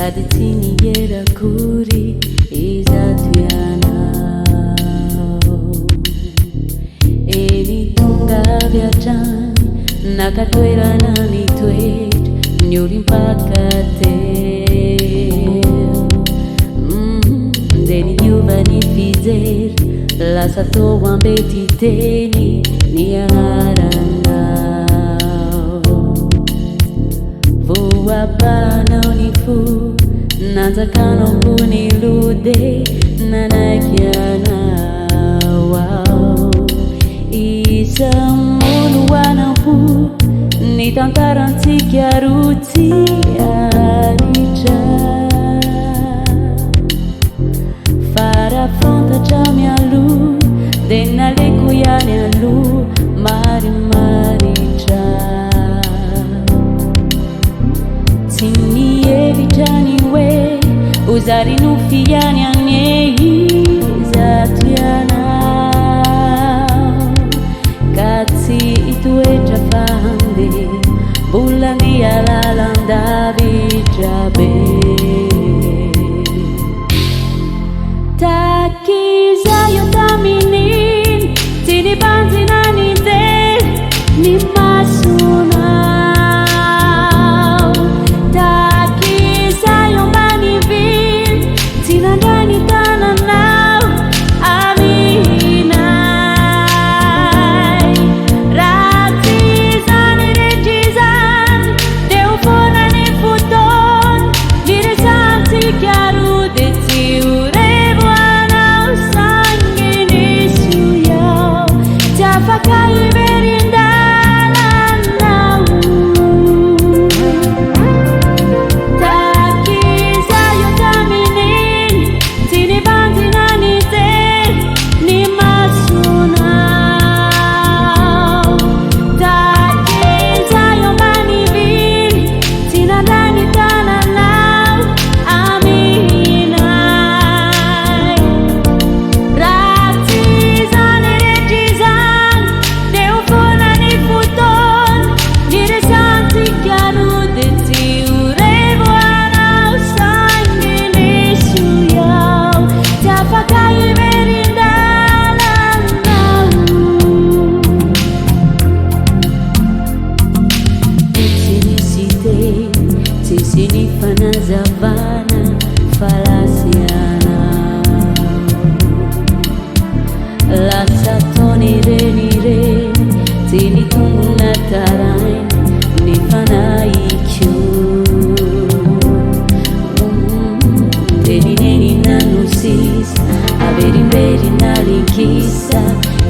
Kaditini yera kuri izatuyanao Eni tonga viajani nakatwera nani twetu nyuri mpaka teo Ndeni yuva ni fizer la sato wambeti teni ni aranao Voa pana unifu Nanzakano kunilude nanakiana wow Isa munu wanapu Nitantaranti kiaruti arija Fara fronta chamialu Denaleku yanialu Mari marija Tini evitani we Uzari nufiani anehi zatiana Kati itu eja fahande Bulandi alalanda vijabe Takiza yotaminin Tini banzi nani de Ni masuna Zavana falasiana La satoni renire Tini tungna tarain Nifana ikyu Teni neni nanusis Averi mberi nalikisa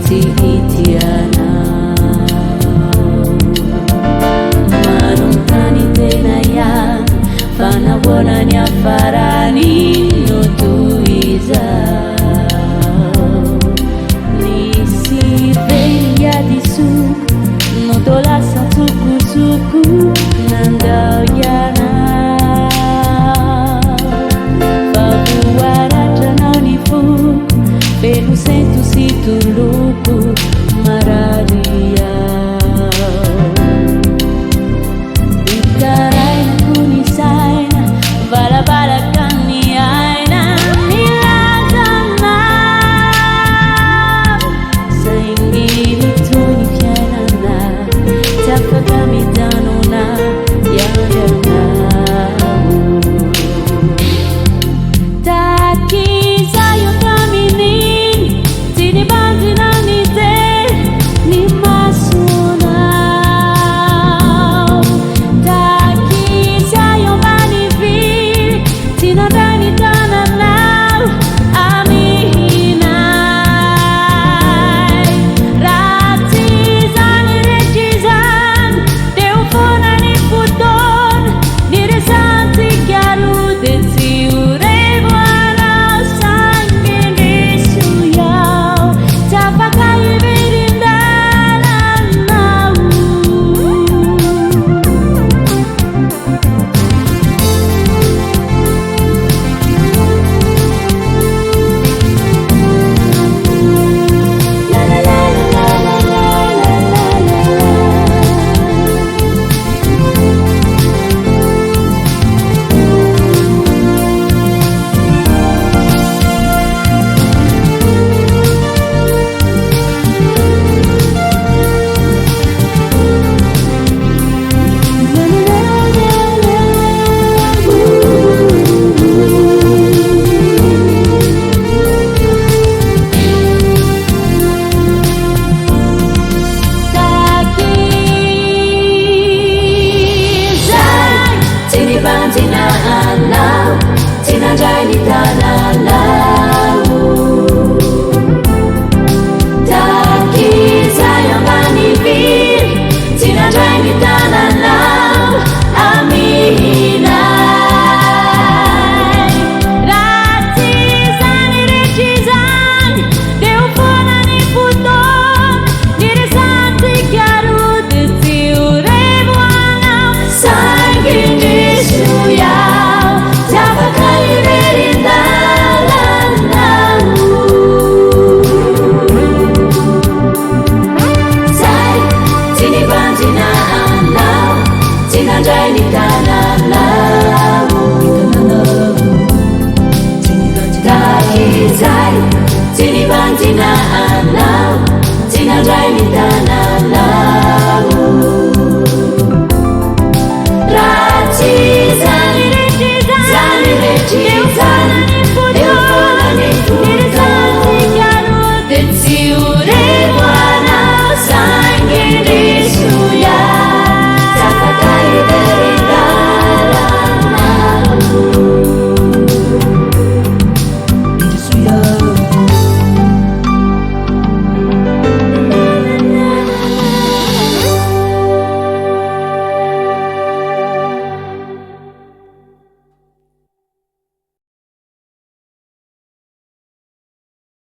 Tini tiana Manuntani tena ya Fana wona ni afarani notuiza Nisi veia disu Notola sa tuku Nandau yana Favuara jana unifu Pelu sentu situ luku Mararia Ikarai na kunisaina Bala bala kani aina Tina Anau, Tina Rainitana.